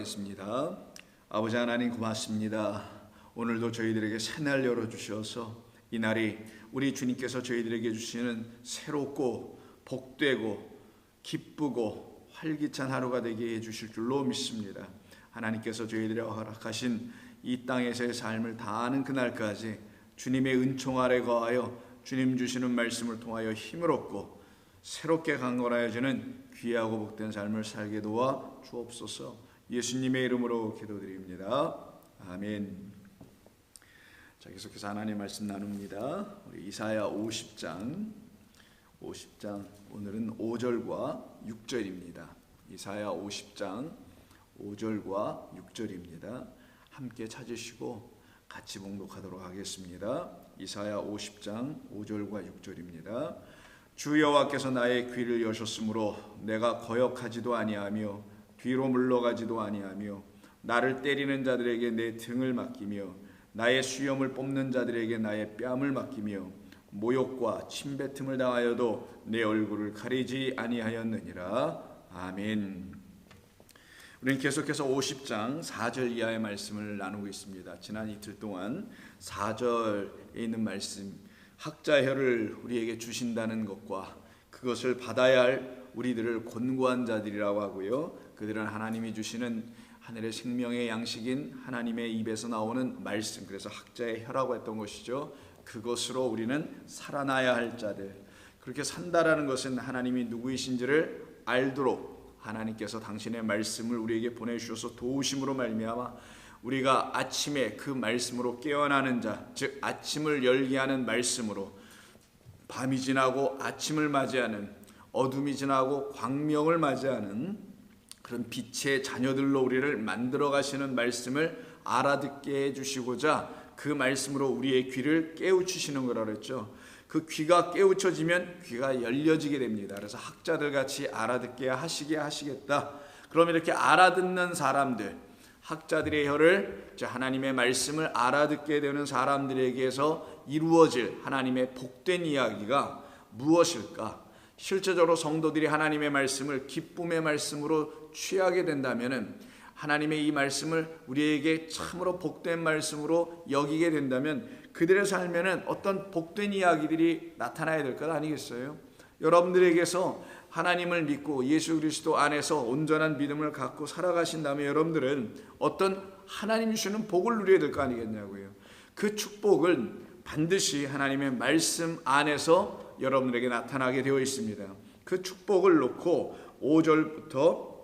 기도하겠습니다. 아버지 하나님 고맙습니다. 오늘도 저희들에게 새날 열어주셔서 이 날이 우리 주님께서 저희들에게 주시는 새롭고 복되고 기쁘고 활기찬 하루가 되게 해주실 줄로 믿습니다. 하나님께서 저희들의 허락하신 이 땅에서의 삶을 다하는 그날까지 주님의 은총 아래 거하여 주님 주시는 말씀을 통하여 힘을 얻고 새롭게 강건하여지는 귀하고 복된 삶을 살게 도와 주옵소서. 예수님의 이름으로 기도드립니다. 아멘. 자, 계속해서 하나님의 말씀 나눕니다. 우리 이사야 50장 오늘은 5절과 6절입니다. 이사야 50장 5절과 6절입니다. 함께 찾으시고 같이 봉독하도록 하겠습니다. 이사야 50장 5절과 6절입니다. 주 여호와께서 나의 귀를 여셨으므로 내가 거역하지도 아니하며 뒤로 물러가지도 아니하며 나를 때리는 자들에게 내 등을 맡기며 나의 수염을 뽑는 자들에게 나의 뺨을 맡기며 모욕과 침뱉음을 당하여도 내 얼굴을 가리지 아니하였느니라. 아멘. 우리는 계속해서 50장 4절 이하의 말씀을 나누고 있습니다. 지난 이틀 동안 4절에 있는 말씀, 학자의 혀를 우리에게 주신다는 것과 그것을 받아야 할 우리들을 권고한 자들이라고 하고요, 그들은 하나님이 주시는 하늘의 생명의 양식인 하나님의 입에서 나오는 말씀, 그래서 학자의 혀라고 했던 것이죠. 그것으로 우리는 살아나야 할 자들, 그렇게 산다라는 것은 하나님이 누구이신지를 알도록 하나님께서 당신의 말씀을 우리에게 보내주셔서 도우심으로 말미암아 우리가 아침에 그 말씀으로 깨어나는 자, 즉 아침을 열게 하는 말씀으로 밤이 지나고 아침을 맞이하는, 어둠이 지나고 광명을 맞이하는 그런 빛의 자녀들로 우리를 만들어 가시는 말씀을 알아듣게 해주시고자 그 말씀으로 우리의 귀를 깨우치시는 거라 그랬죠. 그 귀가 깨우쳐지면 귀가 열려지게 됩니다. 그래서 학자들 같이 알아듣게 하시게 하시겠다. 그럼 이렇게 알아듣는 사람들, 학자들의 혀를, 하나님의 말씀을 알아듣게 되는 사람들에게서 이루어질 하나님의 복된 이야기가 무엇일까? 실제적으로 성도들이 하나님의 말씀을 기쁨의 말씀으로 취하게 된다면, 하나님의 이 말씀을 우리에게 참으로 복된 말씀으로 여기게 된다면 그들의 삶에는 어떤 복된 이야기들이 나타나야 될 것 아니겠어요? 여러분들에게서 하나님을 믿고 예수 그리스도 안에서 온전한 믿음을 갖고 살아가신다면 여러분들은 어떤 하나님 주시는 복을 누려야 될 거 아니겠냐고요. 그 축복은 반드시 하나님의 말씀 안에서 여러분들에게 나타나게 되어 있습니다. 그 축복을 놓고 5절부터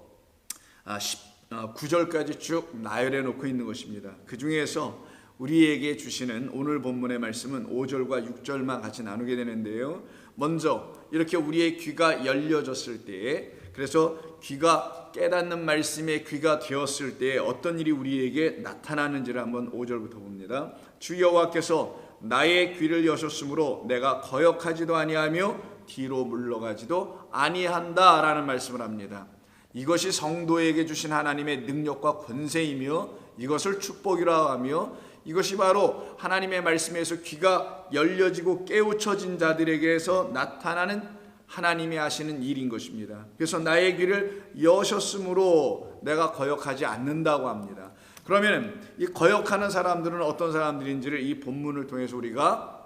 9절까지 쭉 나열해 놓고 있는 것입니다. 그 중에서 우리에게 주시는 오늘 본문의 말씀은 5절과 6절만 같이 나누게 되는데요. 먼저 이렇게 우리의 귀가 열려졌을 때에, 그래서 귀가 깨닫는 말씀의 귀가 되었을 때에 어떤 일이 우리에게 나타나는지를 한번 5절부터 봅니다. 주 여호와께서 나의 귀를 여셨으므로 내가 거역하지도 아니하며 뒤로 물러가지도 아니한다라는 말씀을 합니다. 이것이 성도에게 주신 하나님의 능력과 권세이며 이것을 축복이라고 하며 이것이 바로 하나님의 말씀에서 귀가 열려지고 깨우쳐진 자들에게서 나타나는 하나님이 하시는 일인 것입니다. 그래서 나의 귀를 여셨으므로 내가 거역하지 않는다고 합니다. 그러면 이 거역하는 사람들은 어떤 사람들인지를 이 본문을 통해서 우리가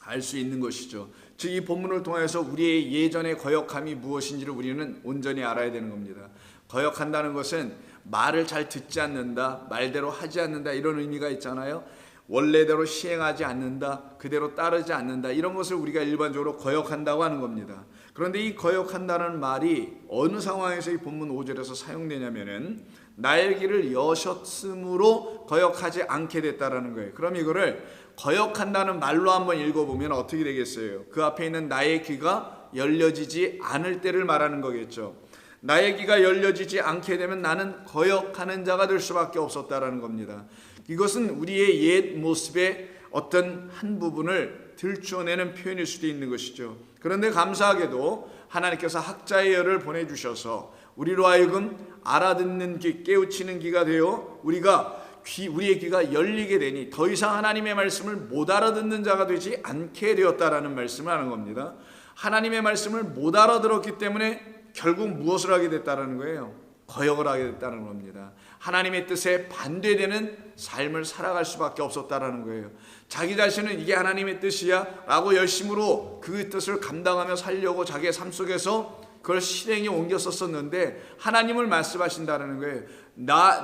알 수 있는 것이죠. 즉 이 본문을 통해서 우리의 예전의 거역함이 무엇인지를 우리는 온전히 알아야 되는 겁니다. 거역한다는 것은 말을 잘 듣지 않는다, 말대로 하지 않는다, 이런 의미가 있잖아요. 원래대로 시행하지 않는다, 그대로 따르지 않는다, 이런 것을 우리가 일반적으로 거역한다고 하는 겁니다. 그런데 이 거역한다는 말이 어느 상황에서 이 본문 5절에서 사용되냐면은 나의 길을 여셨으므로 거역하지 않게 됐다라는 거예요. 그럼 이거를 거역한다는 말로 한번 읽어보면 어떻게 되겠어요? 그 앞에 있는 나의 귀가 열려지지 않을 때를 말하는 거겠죠. 나의 귀가 열려지지 않게 되면 나는 거역하는 자가 될 수밖에 없었다라는 겁니다. 이것은 우리의 옛 모습의 어떤 한 부분을 들추어내는 표현일 수도 있는 것이죠. 그런데 감사하게도 하나님께서 학자의 혀를 보내주셔서 우리로 하여금 알아듣는 귀, 깨우치는 귀가 되어 우리의 귀가 열리게 되니 더 이상 하나님의 말씀을 못 알아듣는 자가 되지 않게 되었다라는 말씀을 하는 겁니다. 하나님의 말씀을 못 알아들었기 때문에 결국 무엇을 하게 됐다라는 거예요? 거역을 하게 됐다는 겁니다. 하나님의 뜻에 반대되는 삶을 살아갈 수밖에 없었다라는 거예요. 자기 자신은 이게 하나님의 뜻이야 라고 열심으로 그 뜻을 감당하며 살려고 자기의 삶 속에서 그걸 실행에 옮겼었는데 하나님을 말씀하신다는 거예요.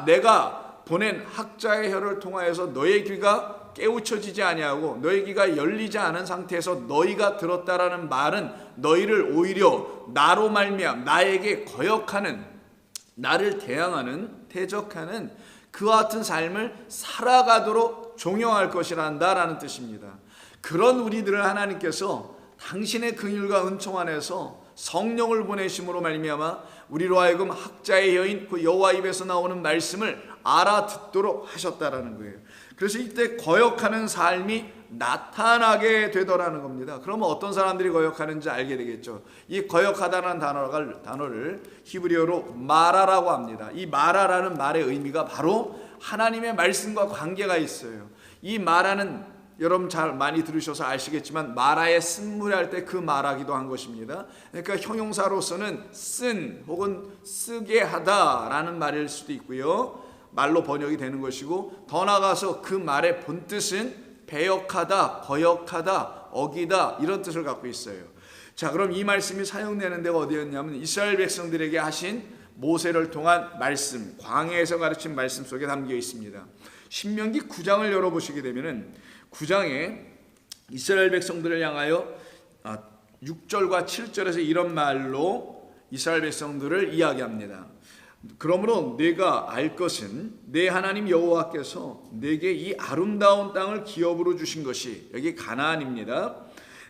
내가 보낸 학자의 혀를 통하여서 너의 귀가 깨우쳐지지 아니하고 너의 귀가 열리지 않은 상태에서 너희가 들었다라는 말은 너희를 오히려 나로 말미암아 나에게 거역하는, 나를 대항하는, 대적하는 그와 같은 삶을 살아가도록 종용할 것이란다라는 뜻입니다. 그런 우리들을 하나님께서 당신의 긍휼과 은총 안에서 성령을 보내심으로 말미암아 우리로 하여금 학자의 여인 그 여호와 입에서 나오는 말씀을 알아듣도록 하셨다라는 거예요. 그래서 이때 거역하는 삶이 나타나게 되더라는 겁니다. 그러면 어떤 사람들이 거역하는지 알게 되겠죠. 이 거역하다는 단어를 히브리어로 마라라고 합니다. 이 마라라는 말의 의미가 바로 하나님의 말씀과 관계가 있어요. 이 마라는 여러분 잘 많이 들으셔서 아시겠지만 마라의 쓴물할 때 그 마라기도 한 것입니다. 그러니까 형용사로서는 쓴 혹은 쓰게 하다라는 말일 수도 있고요. 말로 번역이 되는 것이고 더 나아가서 그 말의 본뜻은 배역하다, 거역하다, 어기다 이런 뜻을 갖고 있어요. 자, 그럼 이 말씀이 사용되는 데가 어디였냐면 이스라엘 백성들에게 하신 모세를 통한 말씀, 광야에서 가르친 말씀 속에 담겨 있습니다. 신명기 9장을 열어보시게 되면은 9장에 이스라엘 백성들을 향하여 6절과 7절에서 이런 말로 이스라엘 백성들을 이야기합니다. 그러므로 내가 알 것은 내 하나님 여호와께서 내게 이 아름다운 땅을 기업으로 주신 것이, 여기 가나안입니다,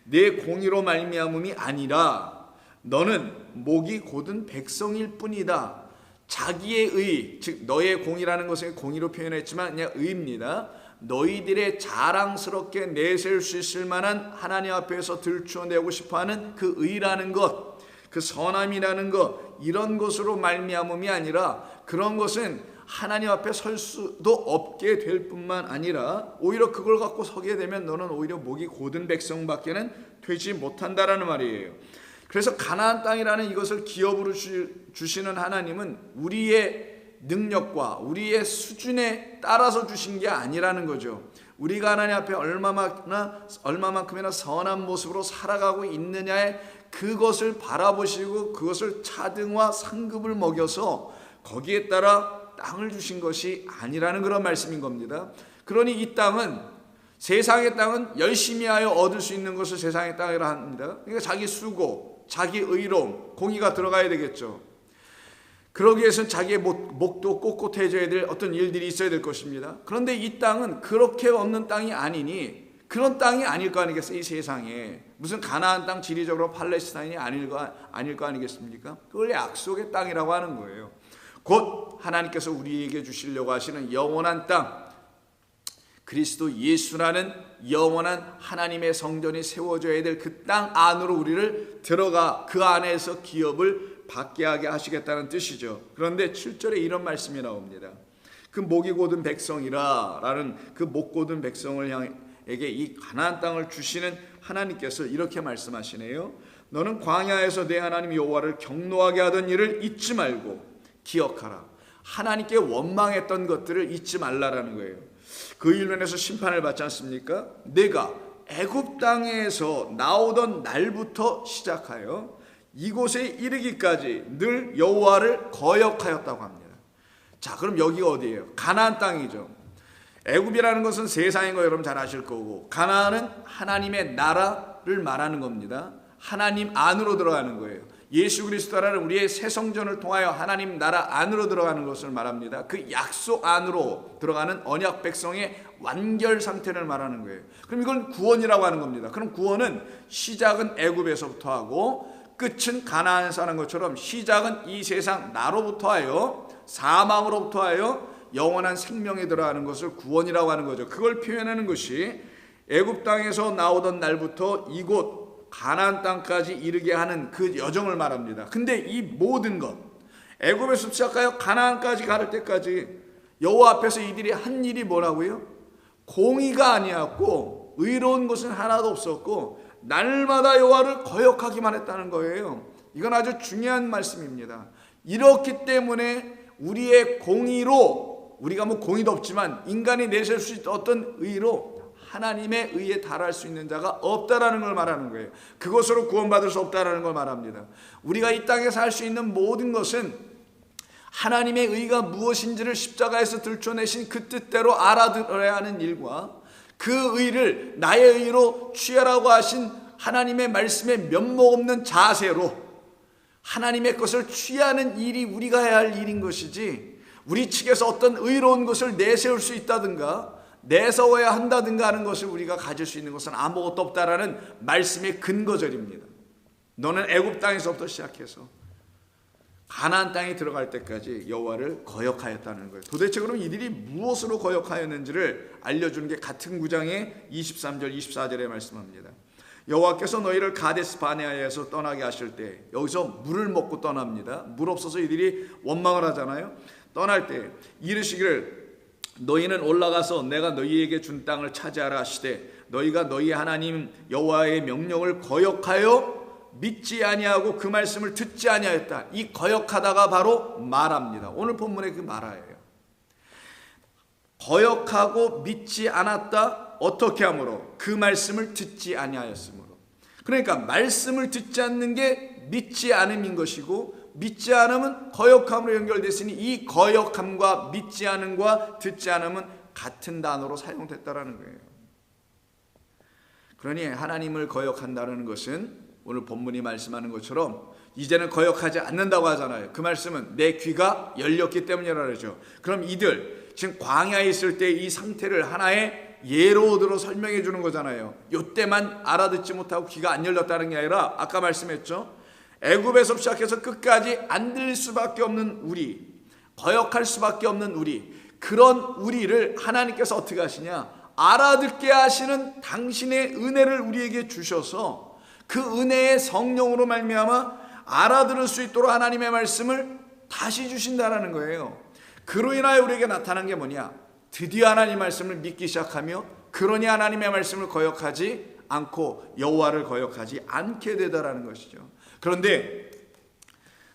내 공의로 말미암음이 아니라 너는 목이 곧은 백성일 뿐이다. 자기의 의, 즉 너의 공의라는 것을 공의로 표현했지만 그냥 의입니다. 너희들의 자랑스럽게 내세울 수 있을 만한 하나님 앞에서 들추어내고 싶어하는 그 의라는 것, 그 선함이라는 것, 이런 것으로 말미암음이 아니라 그런 것은 하나님 앞에 설 수도 없게 될 뿐만 아니라 오히려 그걸 갖고 서게 되면 너는 오히려 목이 곧은 백성밖에는 되지 못한다라는 말이에요. 그래서 가나안 땅이라는 이것을 기업으로 주시는 하나님은 우리의 능력과 우리의 수준에 따라서 주신 게 아니라는 거죠. 우리가 하나님 앞에 얼마만큼이나 선한 모습으로 살아가고 있느냐에 그것을 바라보시고 그것을 차등과 상급을 먹여서 거기에 따라 땅을 주신 것이 아니라는 그런 말씀인 겁니다. 그러니 이 땅은, 세상의 땅은 열심히 하여 얻을 수 있는 것을 세상의 땅이라 합니다. 그러니까 자기 수고, 자기 의로움, 공의가 들어가야 되겠죠. 그러기 위해서는 자기의 목도 꼿꼿해져야 될 어떤 일들이 있어야 될 것입니다. 그런데 이 땅은 그렇게 없는 땅이 아니니 그런 땅이 아닐 거 아니겠어요? 이 세상에 무슨 가나안 땅, 지리적으로 팔레스타인이 아닐 거 아니겠습니까? 그걸 약속의 땅이라고 하는 거예요. 곧 하나님께서 우리에게 주시려고 하시는 영원한 땅, 그리스도 예수라는 영원한 하나님의 성전이 세워져야 될 그 땅 안으로 우리를 들어가 그 안에서 기업을 받게 하게 하시겠다는 뜻이죠. 그런데 7절에 이런 말씀이 나옵니다. 그 목이 곧은 백성이라 라는 그 목 곧은 백성을 향에게 이 가나안 땅을 주시는 하나님께서 이렇게 말씀하시네요. 너는 광야에서 내 하나님 여호와를 경노하게 하던 일을 잊지 말고 기억하라. 하나님께 원망했던 것들을 잊지 말라라는 거예요. 그 일로 인해서 심판을 받지 않습니까? 내가 애굽 땅에서 나오던 날부터 시작하여 이곳에 이르기까지 늘 여호와를 거역하였다고 합니다. 자, 그럼 여기가 어디예요? 가나안 땅이죠. 애굽이라는 것은 세상인 거 여러분 잘 아실 거고, 가나안은 하나님의 나라를 말하는 겁니다. 하나님 안으로 들어가는 거예요. 예수 그리스도라는 우리의 새 성전을 통하여 하나님 나라 안으로 들어가는 것을 말합니다. 그 약속 안으로 들어가는 언약 백성의 완결 상태를 말하는 거예요. 그럼 이건 구원이라고 하는 겁니다. 그럼 구원은 시작은 애굽에서부터 하고 끝은 가나안에서 하는 것처럼 시작은 이 세상 나로부터 하여 사망으로부터 하여 영원한 생명에 들어가는 것을 구원이라고 하는 거죠. 그걸 표현하는 것이 애굽 땅에서 나오던 날부터 이곳 가나안 땅까지 이르게 하는 그 여정을 말합니다. 근데 이 모든 것, 애굽에서 시작하여 가나안까지 갈 때까지 여호와 앞에서 이들이 한 일이 뭐라고요? 공의가 아니었고 의로운 것은 하나도 없었고 날마다 여호와를 거역하기만 했다는 거예요. 이건 아주 중요한 말씀입니다. 이렇기 때문에 우리의 공의로, 우리가 뭐 공의도 없지만 인간이 내세울 수 있던 어떤 의로 하나님의 의에 달할 수 있는 자가 없다라는 걸 말하는 거예요. 그것으로 구원받을 수 없다라는 걸 말합니다. 우리가 이 땅에서 할 수 있는 모든 것은 하나님의 의가 무엇인지를 십자가에서 들춰내신 그 뜻대로 알아들어야 하는 일과 그 의를 나의 의로 취하라고 하신 하나님의 말씀에 면목 없는 자세로 하나님의 것을 취하는 일이 우리가 해야 할 일인 것이지, 우리 측에서 어떤 의로운 것을 내세울 수 있다든가 내세워야 한다든가 하는 것을 우리가 가질 수 있는 것은 아무것도 없다라는 말씀의 근거절입니다. 너는 애굽 땅에서부터 시작해서 가나안 땅에 들어갈 때까지 여호와를 거역하였다는 거예요. 도대체 그럼 이들이 무엇으로 거역하였는지를 알려주는 게 같은 구장의 23절 24절에 말씀합니다. 여호와께서 너희를 가데스 바네아에서 떠나게 하실 때, 여기서 물을 먹고 떠납니다. 물 없어서 이들이 원망을 하잖아요. 떠날 때 이르시기를 너희는 올라가서 내가 너희에게 준 땅을 차지하라 하시되 너희가 너희 하나님 여호와의 명령을 거역하여 믿지 아니하고 그 말씀을 듣지 아니하였다. 이 거역하다가 바로 마라입니다. 오늘 본문의 그 마라예요. 거역하고 믿지 않았다. 어떻게 하므로? 그 말씀을 듣지 아니하였으므로. 그러니까 말씀을 듣지 않는 게 믿지 않음인 것이고, 믿지 않음은 거역함으로 연결됐으니 이 거역함과 믿지 않음과 듣지 않음은 같은 단어로 사용됐다라는 거예요. 그러니 하나님을 거역한다는 것은 오늘 본문이 말씀하는 것처럼 이제는 거역하지 않는다고 하잖아요. 그 말씀은 내 귀가 열렸기 때문이라 그러죠. 그럼 이들 지금 광야에 있을 때 이 상태를 하나의 예로 들어 설명해 주는 거잖아요. 이때만 알아듣지 못하고 귀가 안 열렸다는 게 아니라 아까 말씀했죠. 애굽에서 시작해서 끝까지 안 들릴 수밖에 없는 우리, 거역할 수밖에 없는 우리, 그런 우리를 하나님께서 어떻게 하시냐? 알아듣게 하시는 당신의 은혜를 우리에게 주셔서 그 은혜의 성령으로 말미암아 알아들을 수 있도록 하나님의 말씀을 다시 주신다라는 거예요. 그로 인하여 우리에게 나타난 게 뭐냐? 드디어 하나님의 말씀을 믿기 시작하며 그러니 하나님의 말씀을 거역하지 않고 여호와를 거역하지 않게 되다라는 것이죠. 그런데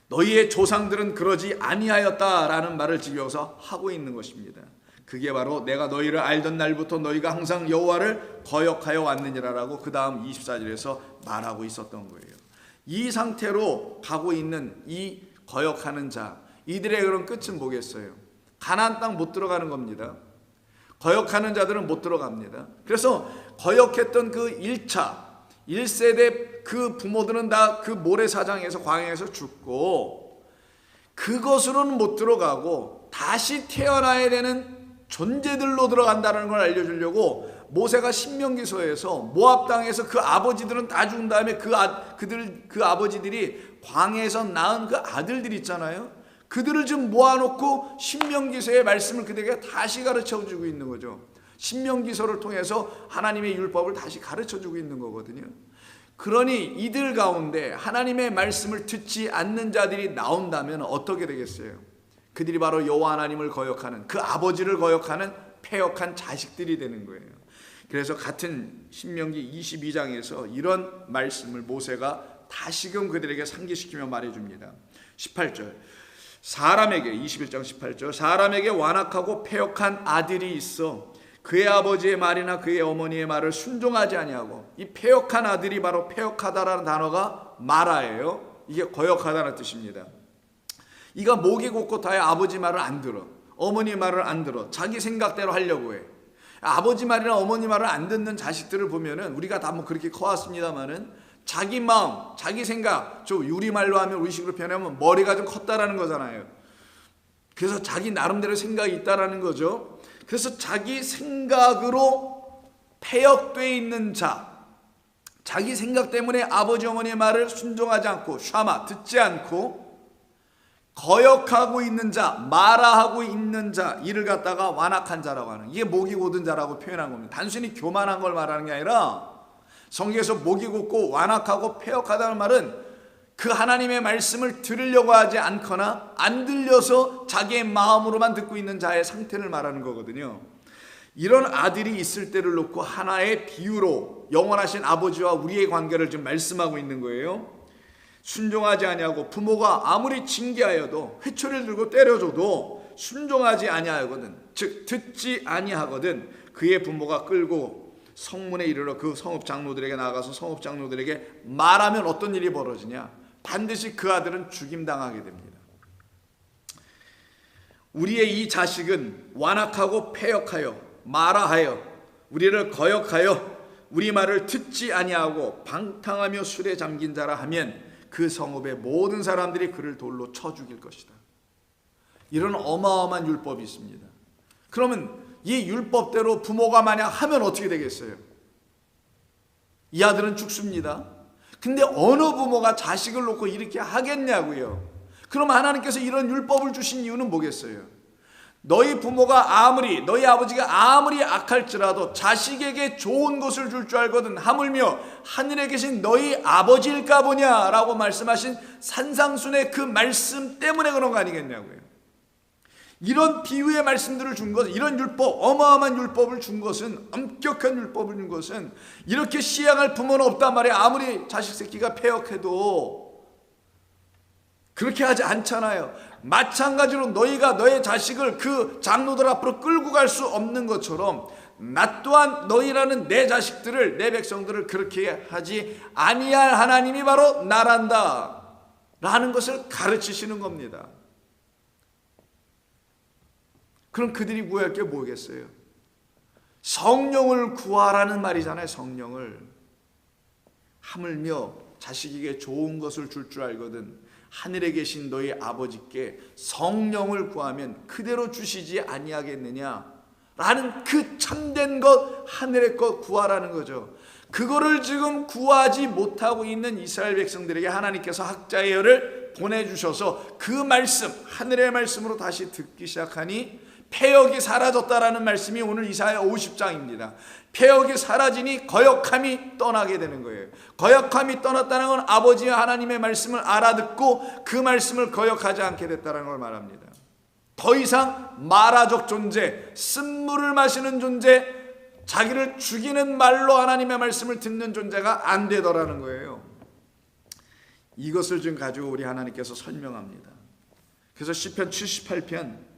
너희의 조상들은 그러지 아니하였다라는 말을 지금 여기서 하고 있는 것입니다. 그게 바로 내가 너희를 알던 날부터 너희가 항상 여호와를 거역하여 왔느니라라고 그 다음 24절에서 말하고 있었던 거예요. 이 상태로 가고 있는 이 거역하는 자, 이들의 그런 끝은 뭐겠어요? 가나안 땅 못 들어가는 겁니다. 거역하는 자들은 못 들어갑니다. 그래서 거역했던 그 1세대 그 부모들은 다 그 모래사장에서 광야에서 죽고 그것으로는 못 들어가고 다시 태어나야 되는 존재들로 들어간다는 걸 알려주려고 모세가 신명기서에서 모압 땅에서 그 아버지들은 다 죽은 다음에 그 아버지들이 광야에서 낳은 그 아들들 있잖아요. 그들을 좀 모아놓고 신명기서의 말씀을 그들에게 다시 가르쳐주고 있는 거죠. 신명기서를 통해서 하나님의 율법을 다시 가르쳐주고 있는 거거든요. 그러니 이들 가운데 하나님의 말씀을 듣지 않는 자들이 나온다면 어떻게 되겠어요? 그들이 바로 여호와 하나님을 거역하는, 그 아버지를 거역하는 패역한 자식들이 되는 거예요. 그래서 같은 신명기 22장에서 이런 말씀을 모세가 다시금 그들에게 상기시키며 말해줍니다. 18절, 사람에게, 21장 18절, 사람에게 완악하고 패역한 아들이 있어 그의 아버지의 말이나 그의 어머니의 말을 순종하지 아니하고, 이 패역한 아들이 바로 패역하다라는 단어가 마라예요. 이게 거역하다는 뜻입니다. 이가 목이 곧고타야 아버지 말을 안 들어, 어머니 말을 안 들어, 자기 생각대로 하려고 해. 아버지 말이나 어머니 말을 안 듣는 자식들을 보면은, 우리가 다 뭐 그렇게 커왔습니다마는 자기 마음, 자기 생각, 저 우리말로 하면 우리식으로 표현하면 머리가 좀 컸다라는 거잖아요. 그래서 자기 나름대로 생각이 있다라는 거죠. 그래서 자기 생각으로 패역되어 있는 자, 자기 생각 때문에 아버지 어머니의 말을 순종하지 않고 샤마 듣지 않고 거역하고 있는 자, 마라하고 있는 자, 이를 갖다가 완악한 자라고 하는, 이게 목이 곧은 자라고 표현한 겁니다. 단순히 교만한 걸 말하는 게 아니라 성경에서 목이 곧고 완악하고 패역하다는 말은 그 하나님의 말씀을 들으려고 하지 않거나 안 들려서 자기의 마음으로만 듣고 있는 자의 상태를 말하는 거거든요. 이런 아들이 있을 때를 놓고 하나의 비유로 영원하신 아버지와 우리의 관계를 지금 말씀하고 있는 거예요. 순종하지 아니하고 부모가 아무리 징계하여도 회초리를 들고 때려줘도 순종하지 아니하거든, 즉 듣지 아니하거든 그의 부모가 끌고 성문에 이르러 그 성읍 장로들에게 나가서 성읍 장로들에게 말하면 어떤 일이 벌어지냐? 반드시 그 아들은 죽임당하게 됩니다. 우리의 이 자식은 완악하고 패역하여 마라하여 우리를 거역하여 우리 말을 듣지 아니하고 방탕하며 술에 잠긴 자라 하면 그 성읍의 모든 사람들이 그를 돌로 쳐 죽일 것이다. 이런 어마어마한 율법이 있습니다. 그러면 이 율법대로 부모가 만약 하면 어떻게 되겠어요? 이 아들은 죽습니다. 근데 어느 부모가 자식을 놓고 이렇게 하겠냐고요. 그럼 하나님께서 이런 율법을 주신 이유는 뭐겠어요? 너희 부모가 아무리, 너희 아버지가 아무리 악할지라도 자식에게 좋은 것을 줄 줄 알거든 하물며 하늘에 계신 너희 아버지일까 보냐라고 말씀하신 산상순의 그 말씀 때문에 그런 거 아니겠냐고요. 이런 비유의 말씀들을 준 것은, 이런 율법, 어마어마한 율법을 준 것은, 엄격한 율법을 준 것은 이렇게 시행할 부모는 없단 말이에요. 아무리 자식 새끼가 패역해도 그렇게 하지 않잖아요. 마찬가지로 너희가 너의 자식을 그 장로들 앞으로 끌고 갈 수 없는 것처럼 나 또한 너희라는 내 자식들을, 내 백성들을 그렇게 하지 아니할 하나님이 바로 나란다 라는 것을 가르치시는 겁니다. 그럼 그들이 구할 게 뭐겠어요? 성령을 구하라는 말이잖아요. 성령을. 하물며 자식에게 좋은 것을 줄 줄 알거든 하늘에 계신 너희 아버지께 성령을 구하면 그대로 주시지 아니하겠느냐 라는 그 참된 것, 하늘의 것 구하라는 거죠. 그거를 지금 구하지 못하고 있는 이스라엘 백성들에게 하나님께서 학자의 열을 보내주셔서 그 말씀, 하늘의 말씀으로 다시 듣기 시작하니 패역이 사라졌다라는 말씀이 오늘 이사야 50장입니다. 패역이 사라지니 거역함이 떠나게 되는 거예요. 거역함이 떠났다는 건 아버지와 하나님의 말씀을 알아듣고 그 말씀을 거역하지 않게 됐다는 걸 말합니다. 더 이상 마라적 존재, 쓴물을 마시는 존재, 자기를 죽이는 말로 하나님의 말씀을 듣는 존재가 안 되더라는 거예요. 이것을 지금 가지고 우리 하나님께서 설명합니다. 그래서 시편 78편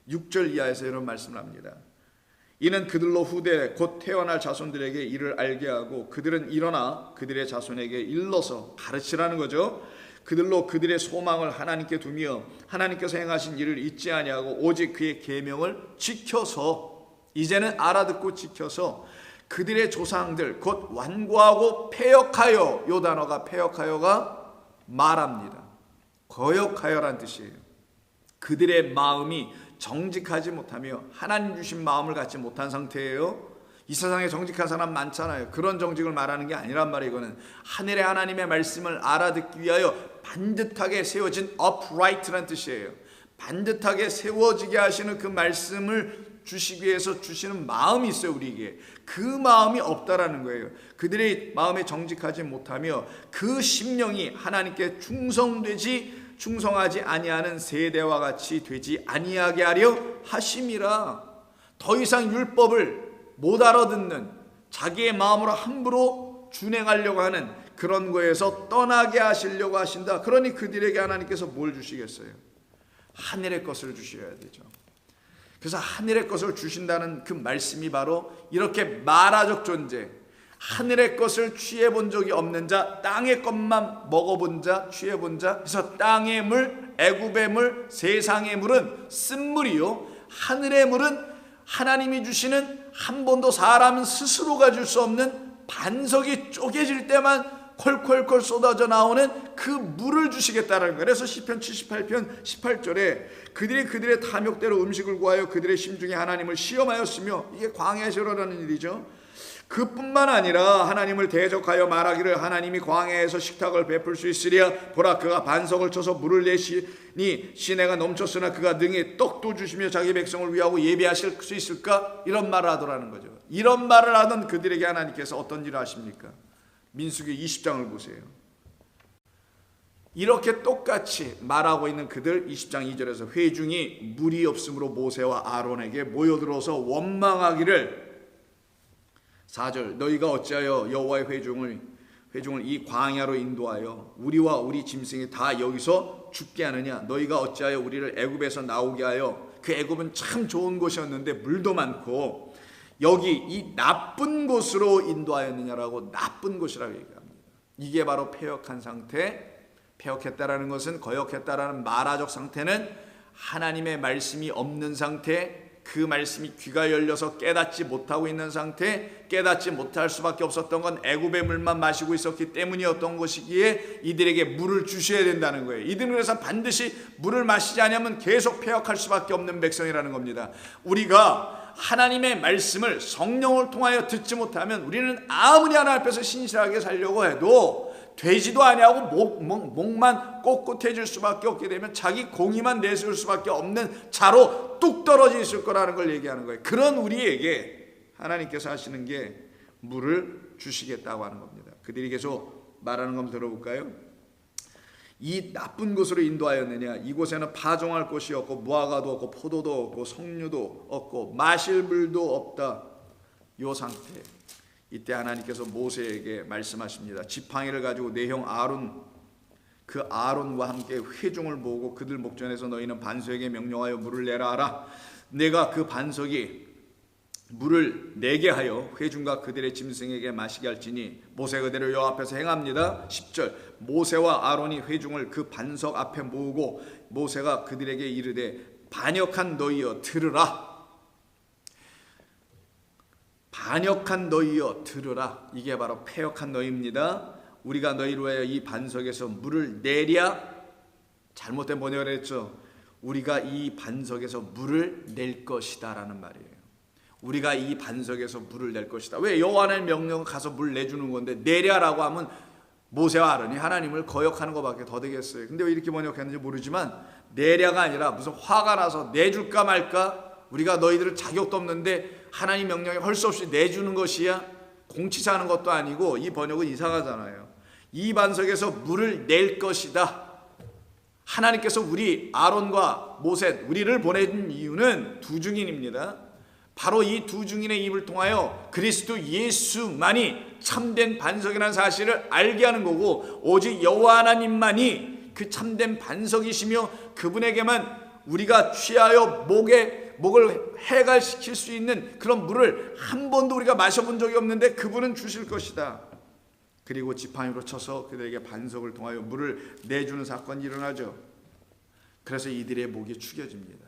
6절 이하에서 이런 말씀을 합니다. 이는 그들로 후대 곧 태어날 자손들에게 이를 알게 하고 그들은 일어나 그들의 자손에게 일러서 가르치라는 거죠. 그들로 그들의 소망을 하나님께 두며 하나님께서 행하신 일을 잊지 아니하고 오직 그의 계명을 지켜서, 이제는 알아듣고 지켜서 그들의 조상들 곧 완고하고 패역하여, 요 단어가 패역하여가 말합니다. 거역하여란 뜻이에요. 그들의 마음이 정직하지 못하며 하나님 주신 마음을 갖지 못한 상태예요. 이 세상에 정직한 사람 많잖아요. 그런 정직을 말하는 게 아니란 말이에요. 이거는 하늘의 하나님의 말씀을 알아듣기 위하여 반듯하게 세워진 upright라는 뜻이에요. 반듯하게 세워지게 하시는 그 말씀을 주시기 위해서 주시는 마음이 있어요. 우리에게 그 마음이 없다라는 거예요. 그들의 마음에 정직하지 못하며 그 심령이 하나님께 충성하지 아니하는 세대와 같이 되지 아니하게 하려 하심이라. 더 이상 율법을 못 알아듣는, 자기의 마음으로 함부로 준행하려고 하는 그런 거에서 떠나게 하시려고 하신다. 그러니 그들에게 하나님께서 뭘 주시겠어요? 하늘의 것을 주셔야 되죠. 그래서 하늘의 것을 주신다는 그 말씀이 바로 이렇게 마라적 존재, 하늘의 것을 취해본 적이 없는 자, 땅의 것만 먹어본 자, 취해본 자, 그래서 땅의 물, 애굽의 물, 세상의 물은 쓴물이요, 하늘의 물은 하나님이 주시는 한 번도 사람은 스스로 가질 수 없는 반석이 쪼개질 때만 콜콜콜 쏟아져 나오는 그 물을 주시겠다는 거예요. 그래서 시편 78편 18절에 그들이 그들의 탐욕대로 음식을 구하여 그들의 심중에 하나님을 시험하였으며, 이게 광야시로라는 일이죠. 그뿐만 아니라 하나님을 대적하여 말하기를 하나님이 광야에서 식탁을 베풀 수 있으랴. 보라, 그가 반석을 쳐서 물을 내시니 시내가 넘쳤으나 그가 능히 떡도 주시며 자기 백성을 위하고 예비하실 수 있을까? 이런 말을 하더라는 거죠. 이런 말을 하던 그들에게 하나님께서 어떤 일을 하십니까? 민수기 20장을 보세요. 이렇게 똑같이 말하고 있는 그들, 20장 2절에서 회중이 물이 없으므로 모세와 아론에게 모여들어서 원망하기를, 4절 너희가 어찌하여 여호와의 회중을 회중을 이 광야로 인도하여 우리와 우리 짐승이 다 여기서 죽게 하느냐? 너희가 어찌하여 우리를 애굽에서 나오게 하여, 그 애굽은 참 좋은 곳이었는데 물도 많고 여기 이 나쁜 곳으로 인도하였느냐라고, 나쁜 곳이라고 얘기합니다. 이게 바로 패역한 상태. 패역했다라는 것은, 거역했다라는 마라적 상태는 하나님의 말씀이 없는 상태, 그 말씀이 귀가 열려서 깨닫지 못하고 있는 상태, 깨닫지 못할 수밖에 없었던 건 애굽의 물만 마시고 있었기 때문이었던 것이기에 이들에게 물을 주셔야 된다는 거예요. 이들은 그래서 반드시 물을 마시지 않으면 계속 패역할 수밖에 없는 백성이라는 겁니다. 우리가 하나님의 말씀을 성령을 통하여 듣지 못하면 우리는 아무리 하나님 앞에서 신실하게 살려고 해도 되지도 아니하고 목만 꼿꼿해질 수밖에 없게 되면 자기 공의만 내세울 수밖에 없는 자로 뚝 떨어져 있을 거라는 걸 얘기하는 거예요. 그런 우리에게 하나님께서 하시는 게 물을 주시겠다고 하는 겁니다. 그들이 계속 말하는 거 한번 들어볼까요? 이 나쁜 곳으로 인도하였느냐? 이곳에는 파종할 곳이 없고 무화과도 없고 포도도 없고 석류도 없고 마실 물도 없다. 요 상태. 이때 하나님께서 모세에게 말씀하십니다. 지팡이를 가지고 내 형 아론, 그 아론과 함께 회중을 모으고 그들 목전에서 너희는 반석에게 명령하여 물을 내라 하라. 내가 그 반석이 물을 내게 하여 회중과 그들의 짐승에게 마시게 할지니 모세 그대로 여 앞에서 행합니다. 10절 모세와 아론이 회중을 그 반석 앞에 모으고 모세가 그들에게 이르되 반역한 너희여 들으라. 반역한 너희여 들으라. 이게 바로 패역한 너희입니다. 우리가 너희로 하여 이 반석에서 물을 내랴. 잘못된 번역을 했죠. 우리가 이 반석에서 물을 낼 것이다 라는 말이에요. 우리가 이 반석에서 물을 낼 것이다. 왜? 여호와의 명령은 가서 물 내주는 건데 내랴라고 하면 모세와 아론이 하나님을 거역하는 것밖에 더 되겠어요. 근데 왜 이렇게 번역했는지 모르지만 내랴가 아니라 무슨 화가 나서 내줄까 말까, 우리가 너희들을 자격도 없는데 하나님 명령에 할 수 없이 내주는 것이야? 공치사하는 것도 아니고 이 번역은 이상하잖아요. 이 반석에서 물을 낼 것이다. 하나님께서 우리 아론과 모세, 우리를 보내준 이유는 두 증인입니다. 바로 이 두 증인의 입을 통하여 그리스도 예수만이 참된 반석이라는 사실을 알게 하는 거고, 오직 여호와 하나님만이 그 참된 반석이시며 그분에게만 우리가 취하여 목을 해갈시킬 수 있는 그런 물을 한 번도 우리가 마셔본 적이 없는데 그분은 주실 것이다. 그리고 지팡이로 쳐서 그들에게 반석을 통하여 물을 내주는 사건이 일어나죠. 그래서 이들의 목이 축여집니다.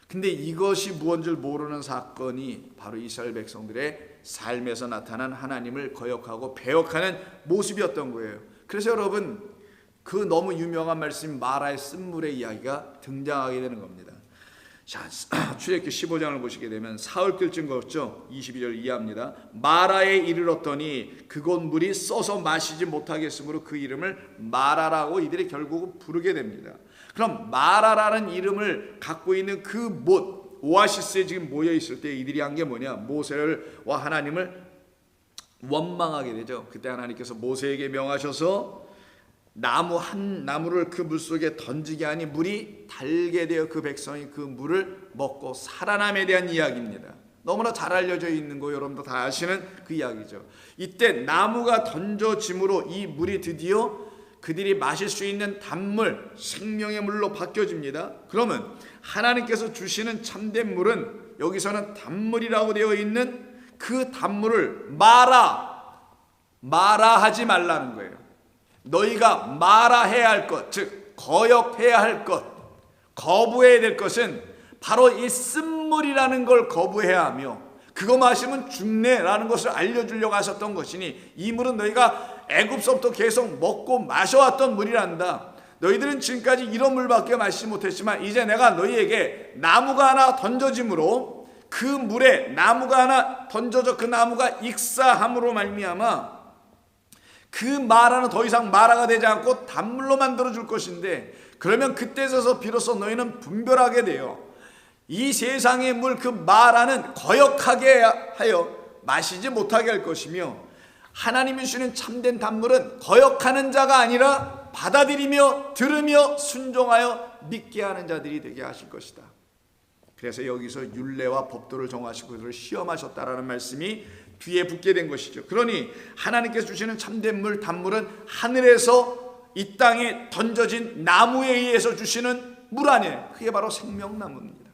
근데 이것이 무언 줄 모르는 사건이 바로 이스라엘 백성들의 삶에서 나타난 하나님을 거역하고 배역하는 모습이었던 거예요. 그래서 여러분, 그 너무 유명한 말씀 마라의 쓴물의 이야기가 등장하게 되는 겁니다. 자, 출애굽기 15장을 보시게 되면 사흘 뜰쯤 걷죠. 22절 이해합니다. 마라에 이르렀더니 그곳 물이 써서 마시지 못하겠으므로 그 이름을 마라라고 이들이 결국은 부르게 됩니다. 그럼 마라라는 이름을 갖고 있는 그 못, 오아시스에 지금 모여 있을 때 이들이 한 게 뭐냐? 모세와 하나님을 원망하게 되죠. 그때 하나님께서 모세에게 명하셔서 한 나무를 그 물속에 던지게 하니 물이 달게 되어 그 백성이 그 물을 먹고 살아남에 대한 이야기입니다. 너무나 잘 알려져 있는 거 여러분도 다 아시는 그 이야기죠. 이때 나무가 던져짐으로 이 물이 드디어 그들이 마실 수 있는 단물, 생명의 물로 바뀌어집니다. 그러면 하나님께서 주시는 참된 물은 여기서는 단물이라고 되어 있는 그 단물을 마라하지 말라는 거예요. 너희가 마라해야 할 것, 즉 거역해야 할 것, 거부해야 될 것은 바로 이 쓴물이라는 걸 거부해야 하며, 그거 마시면 죽네라는 것을 알려주려고 하셨던 것이니, 이 물은 너희가 애굽서부터 계속 먹고 마셔왔던 물이란다. 너희들은 지금까지 이런 물밖에 마시지 못했지만 이제 내가 너희에게 나무가 하나 던져짐으로 그 물에 나무가 하나 던져져 그 나무가 익사함으로 말미암아 그 마라는 더 이상 마라가 되지 않고 단물로 만들어줄 것인데, 그러면 그때서서 비로소 너희는 분별하게 돼요. 이 세상의 물 그 마라는 거역하게 하여 마시지 못하게 할 것이며, 하나님이 주시는 참된 단물은 거역하는 자가 아니라 받아들이며 들으며 순종하여 믿게 하는 자들이 되게 하실 것이다. 그래서 여기서 율례와 법도를 정하시고 그들을 시험하셨다라는 말씀이 뒤에 붙게 된 것이죠. 그러니 하나님께서 주시는 참된 물, 단물은 하늘에서 이 땅에 던져진 나무에 의해서 주시는 물 아니에요. 그게 바로 생명나무입니다.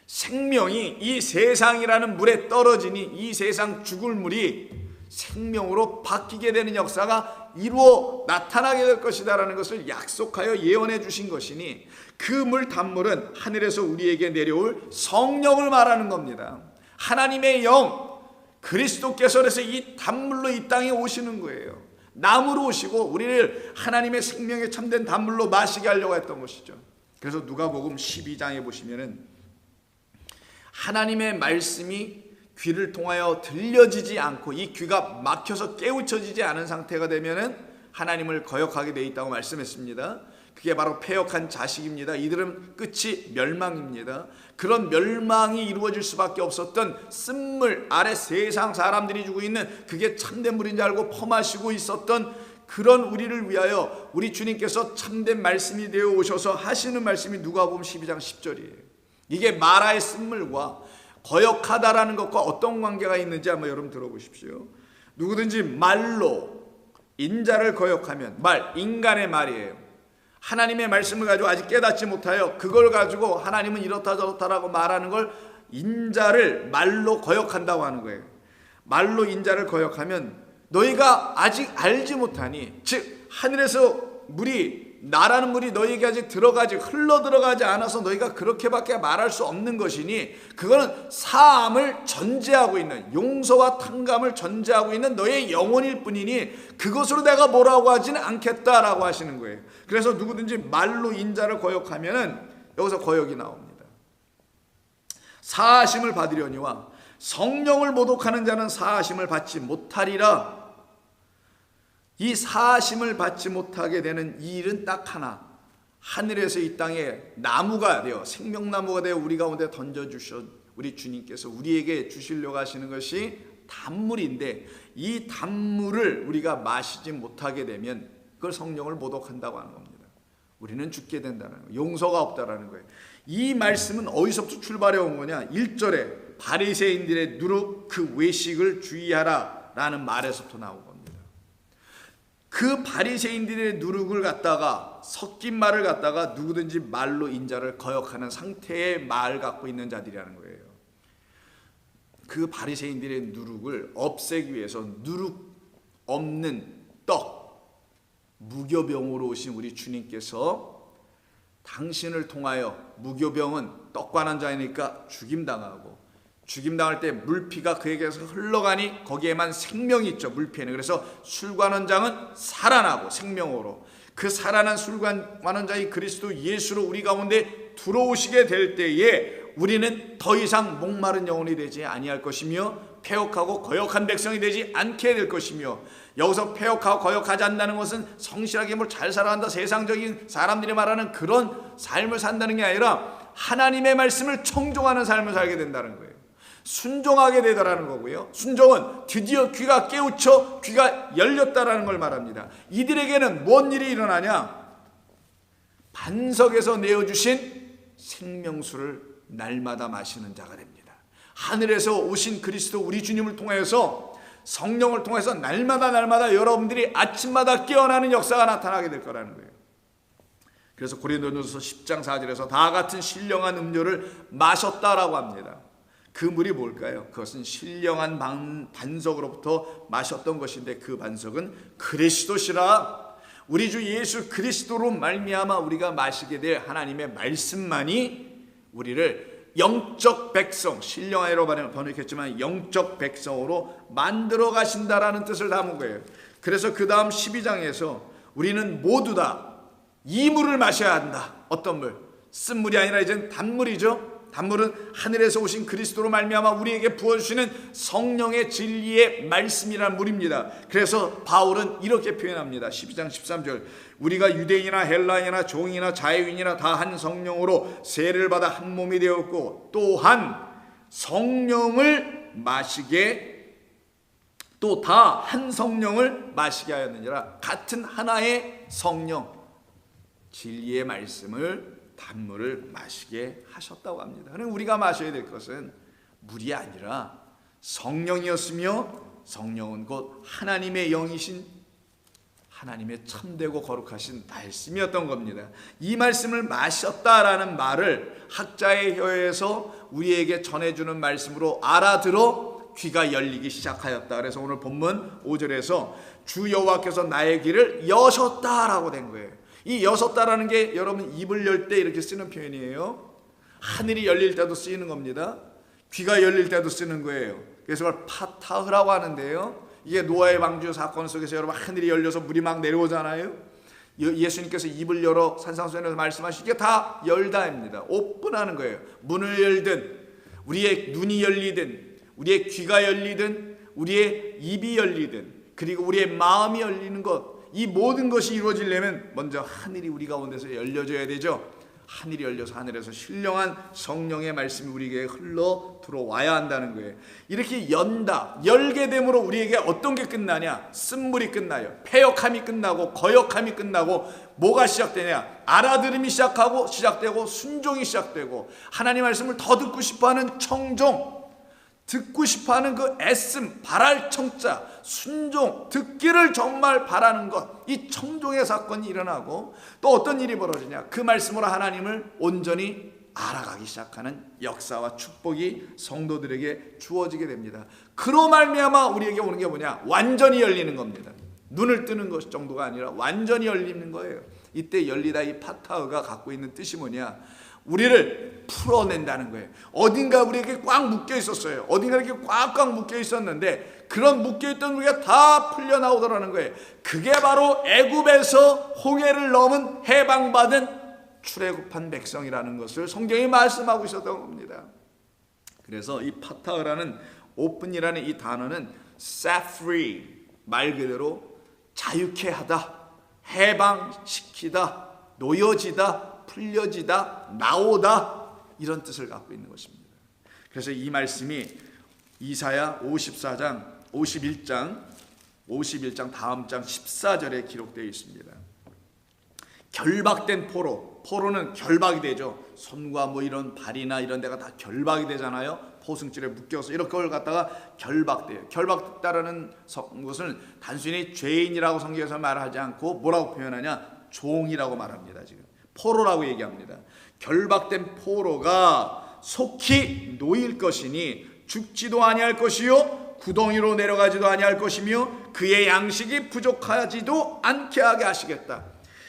생명이 이 세상이라는 물에 떨어지니 이 세상 죽을 물이 생명으로 바뀌게 되는 역사가 이루어 나타나게 될 것이다 라는 것을 약속하여 예언해 주신 것이니 그 물, 단물은 하늘에서 우리에게 내려올 성령을 말하는 겁니다. 하나님의 영, 그리스도께서 그래서 이 단물로 이 땅에 오시는 거예요. 나무로 오시고 우리를 하나님의 생명에 참된 단물로 마시게 하려고 했던 것이죠. 그래서 누가복음 12장에 보시면은 하나님의 말씀이 귀를 통하여 들려지지 않고 이 귀가 막혀서 깨우쳐지지 않은 상태가 되면은 하나님을 거역하게 돼 있다고 말씀했습니다. 그게 바로 패역한 자식입니다. 이들은 끝이 멸망입니다. 그런 멸망이 이루어질 수밖에 없었던 쓴물 아래 세상 사람들이 주고 있는 그게 참된 물인 줄 알고 퍼마시고 있었던 그런 우리를 위하여 우리 주님께서 참된 말씀이 되어 오셔서 하시는 말씀이 누가복음 12장 10절이에요. 이게 마라의 쓴물과 거역하다라는 것과 어떤 관계가 있는지 한번 여러분 들어보십시오. 누구든지 말로 인자를 거역하면, 말, 인간의 말이에요. 하나님의 말씀을 가지고 아직 깨닫지 못하여 그걸 가지고 하나님은 이렇다 저렇다라고 말하는 걸 인자를 말로 거역한다고 하는 거예요. 말로 인자를 거역하면 너희가 아직 알지 못하니, 즉 하늘에서 물이, 나라는 물이 너희에게 아직 흘러 들어가지 않아서 너희가 그렇게밖에 말할 수 없는 것이니 그거는 사함을 전제하고 있는, 용서와 탕감을 전제하고 있는 너의 영혼일 뿐이니 그것으로 내가 뭐라고 하지는 않겠다라고 하시는 거예요. 그래서 누구든지 말로 인자를 거역하면은 여기서 거역이 나옵니다. 사하심을 받으려니와 성령을 모독하는 자는 사하심을 받지 못하리라. 이 사하심을 받지 못하게 되는 이 일은 딱 하나, 하늘에서 이 땅에 나무가 되어, 생명나무가 되어 우리 가운데 던져주신 우리 주님께서 우리에게 주시려고 하시는 것이 단물인데, 이 단물을 우리가 마시지 못하게 되면 그걸 성령을 모독한다고 하는 겁니다. 우리는 죽게 된다는 거예요. 용서가 없다라는 거예요. 이 말씀은 어디서부터 출발해 온 거냐? 1절에 바리새인들의 누룩 그 외식을 주의하라 라는 말에서부터 나온 겁니다. 그 바리새인들의 누룩을 갖다가, 섞인 말을 갖다가 누구든지 말로 인자를 거역하는 상태의 말을 갖고 있는 자들이라는 거예요. 그 바리새인들의 누룩을 없애기 위해서 누룩 없는 떡, 무교병으로 오신 우리 주님께서 당신을 통하여, 무교병은 떡관한 자이니까 죽임당하고, 죽임당할 때 물피가 그에게서 흘러가니 거기에만 생명이 있죠. 물피에는. 그래서 술관원장은 살아나고 생명으로, 그 살아난 술관원장이 그리스도 예수로 우리 가운데 들어오시게 될 때에 우리는 더 이상 목마른 영혼이 되지 아니할 것이며 패역하고 거역한 백성이 되지 않게 될 것이며, 여기서 패역하고 거역하지 않는다는 것은 성실하게 뭘 잘 살아간다, 세상적인 사람들이 말하는 그런 삶을 산다는 게 아니라 하나님의 말씀을 청종하는 삶을 살게 된다는 거예요. 순종하게 되더라는 거고요. 순종은 드디어 귀가 깨우쳐 귀가 열렸다라는 걸 말합니다. 이들에게는 뭔 일이 일어나냐? 반석에서 내어주신 생명수를 날마다 마시는 자가 됩니다. 하늘에서 오신 그리스도 우리 주님을 통해서, 성령을 통해서 날마다 여러분들이 아침마다 깨어나는 역사가 나타나게 될 거라는 거예요. 그래서 고린도전서 10장 4절에서 다 같은 신령한 음료를 마셨다라고 합니다. 그 물이 뭘까요? 그것은 신령한 반석으로부터 마셨던 것인데, 그 반석은 그리스도시라. 우리 주 예수 그리스도로 말미암아 우리가 마시게 될 하나님의 말씀만이 우리를 영적 백성, 신령하여로 번역했지만 영적 백성으로 만들어 가신다라는 뜻을 담은 거예요. 그래서 그 다음 12장에서 우리는 모두 다 이 물을 마셔야 한다. 어떤 물? 쓴물이 아니라 이제는 단물이죠. 단물은 하늘에서 오신 그리스도로 말미암아 우리에게 부어주시는 성령의 진리의 말씀이라는 물입니다. 그래서 바울은 이렇게 표현합니다. 12장 13절, 우리가 유대인이나 헬라인이나 종이나 자유인이나 다 한 성령으로 세례를 받아 한 몸이 되었고, 또한 성령을 마시게, 또 다 한 성령을 마시게 하였느니라. 같은 하나의 성령, 진리의 말씀을, 단물을 마시게 하셨다고 합니다. 그러니까 우리가 마셔야 될 것은 물이 아니라 성령이었으며 성령은 곧 하나님의 영이신 하나님의 참되고 거룩하신 말씀이었던 겁니다. 이 말씀을 마셨다라는 말을 학자의 혀에서 우리에게 전해주는 말씀으로 알아들어 귀가 열리기 시작하였다. 그래서 오늘 본문 5절에서 주 여호와께서 나의 귀를 여셨다라고 된 거예요. 이 여셨다라는 게 여러분 입을 열 때 이렇게 쓰는 표현이에요. 하늘이 열릴 때도 쓰이는 겁니다. 귀가 열릴 때도 쓰는 거예요. 그래서 그걸 파타흐라고 하는데요. 이게 노아의 방주 사건 속에서 여러분 하늘이 열려서 물이 막 내려오잖아요. 예수님께서 입을 열어 산상수훈에서 말씀하신 게 다 열다입니다. 오픈하는 거예요. 문을 열든 우리의 눈이 열리든 우리의 귀가 열리든 우리의 입이 열리든 그리고 우리의 마음이 열리는 것, 이 모든 것이 이루어지려면 먼저 하늘이 우리 가운데서 열려져야 되죠. 하늘이 열려서 하늘에서 신령한 성령의 말씀이 우리에게 흘러 들어와야 한다는 거예요. 이렇게 열게 됨으로 우리에게 어떤 게 끝나냐? 쓴물이 끝나요. 패역함이 끝나고 거역함이 끝나고 뭐가 시작되냐? 알아들음이 시작되고 순종이 시작되고 하나님 말씀을 더 듣고 싶어하는 청종, 듣고 싶어하는 그 애씀, 바랄 청자, 순종, 듣기를 정말 바라는 것, 이 청종의 사건이 일어나고 또 어떤 일이 벌어지냐? 그 말씀으로 하나님을 온전히 알아가기 시작하는 역사와 축복이 성도들에게 주어지게 됩니다. 그로 말미암아 우리에게 오는 게 뭐냐? 완전히 열리는 겁니다. 눈을 뜨는 것 정도가 아니라 완전히 열리는 거예요. 이때 열리다 이 파타흐가 갖고 있는 뜻이 뭐냐? 우리를 풀어낸다는 거예요. 어딘가 우리에게 꽉 묶여 있었어요. 어딘가 이렇게 꽉꽉 묶여 있었는데 그런 묶여 있던 우리가 다 풀려 나오더라는 거예요. 그게 바로 애굽에서 홍해를 넘은 해방받은 출애굽한 백성이라는 것을 성경이 말씀하고 있었던 겁니다. 그래서 이 파타흐라는 오픈이라는 이 단어는 set free, 말 그대로 자유케 하다, 해방시키다, 놓여지다, 풀려지다, 나오다, 이런 뜻을 갖고 있는 것입니다. 그래서 이 말씀이 이사야 51장 다음 장 14절에 기록되어 있습니다. 결박된 포로는 결박이 되죠. 손과 뭐 이런 발이나 이런 데가 다 결박이 되잖아요. 포승줄에 묶여서 이렇게 걸 갖다가 결박돼요. 결박됐다라는 것은 단순히 죄인이라고 성경에서 말하지 않고 뭐라고 표현하냐? 종이라고 말합니다. 지금 포로라고 얘기합니다. 결박된 포로가 속히 놓일 것이니 죽지도 아니할 것이요 구덩이로 내려가지도 아니할 것이며 그의 양식이 부족하지도 않게 하게 하시겠다.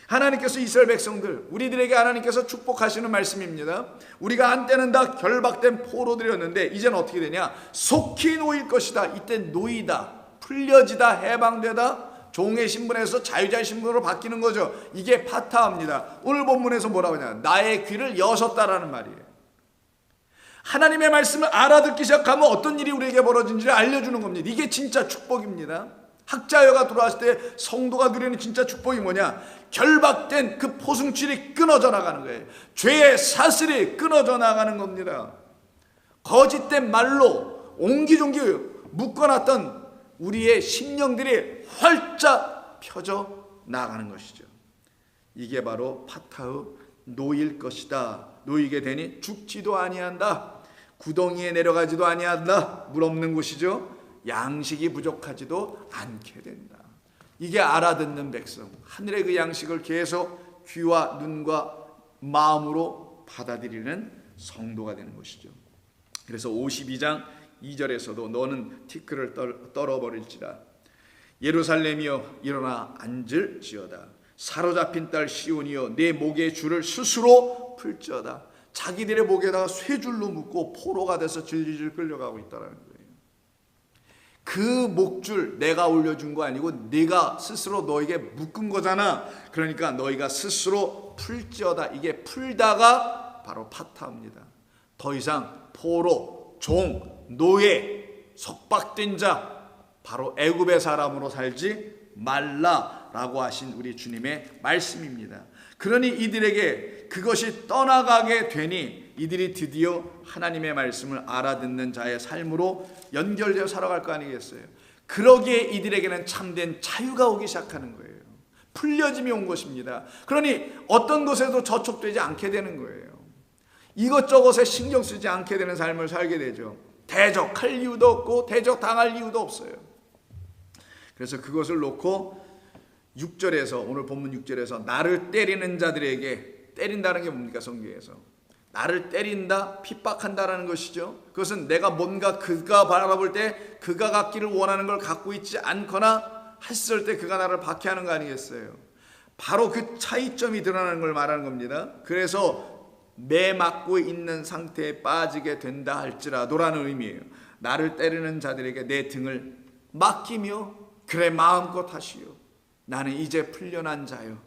하나님께서 이스라엘 백성들, 우리들에게 하나님께서 축복하시는 말씀입니다. 우리가 한때는 다 결박된 포로들이었는데 이제는 어떻게 되냐? 속히 놓일 것이다. 이때 놓이다, 풀려지다, 해방되다, 종의 신분에서 자유자의 신분으로 바뀌는 거죠. 이게 파타흐입니다. 오늘 본문에서 뭐라고 하냐? 나의 귀를 여셨다라는 말이에요. 하나님의 말씀을 알아듣기 시작하면 어떤 일이 우리에게 벌어진지를 알려주는 겁니다. 이게 진짜 축복입니다. 학자여가 들어왔을 때 성도가 누리는 진짜 축복이 뭐냐? 결박된 그 포승줄이 끊어져 나가는 거예요. 죄의 사슬이 끊어져 나가는 겁니다. 거짓된 말로 옹기종기 묶어놨던 우리의 심령들이 활짝 펴져 나가는 것이죠. 이게 바로 파타흐, 놓일 것이다. 놓이게 되니 죽지도 아니한다. 구덩이에 내려가지도 아니한다. 물 없는 곳이죠. 양식이 부족하지도 않게 된다. 이게 알아듣는 백성, 하늘의 그 양식을 계속 귀와 눈과 마음으로 받아들이는 성도가 되는 것이죠. 그래서 52장 2절에서도 너는 티끌을 떨어버릴지라 예루살렘이여 일어나 앉을지어다. 사로잡힌 딸 시온이여 내 목의 줄을 스스로 풀지어다. 자기들의 목에다가 쇠줄로 묶고 포로가 돼서 질질 끌려가고 있다는 거예요. 그 목줄 내가 올려준 거 아니고 네가 스스로 너에게 묶은 거잖아. 그러니까 너희가 스스로 풀지어다. 이게 풀다가 바로 파타흐입니다. 더 이상 포로, 종, 노예, 속박된 자, 바로 애굽의 사람으로 살지 말라라고 하신 우리 주님의 말씀입니다. 그러니 이들에게 그것이 떠나가게 되니 이들이 드디어 하나님의 말씀을 알아듣는 자의 삶으로 연결되어 살아갈 거 아니겠어요? 그러기에 이들에게는 참된 자유가 오기 시작하는 거예요. 풀려짐이 온 것입니다. 그러니 어떤 것에도 저촉되지 않게 되는 거예요. 이것저것에 신경 쓰지 않게 되는 삶을 살게 되죠. 대적할 이유도 없고 대적당할 이유도 없어요. 그래서 그것을 놓고 6절에서, 오늘 본문 6절에서 나를 때리는 자들에게, 때린다는 게 뭡니까? 성경에서 나를 때린다, 핍박한다라는 것이죠. 그것은 내가 뭔가 그가 바라볼 때 그가 갖기를 원하는 걸 갖고 있지 않거나 했을 때 그가 나를 박해하는 거 아니겠어요? 바로 그 차이점이 드러나는 걸 말하는 겁니다. 그래서 매맞고 있는 상태에 빠지게 된다 할지라도라는 의미예요. 나를 때리는 자들에게 내 등을 맡기며 그래 마음껏 하시오. 나는 이제 풀려난 자요.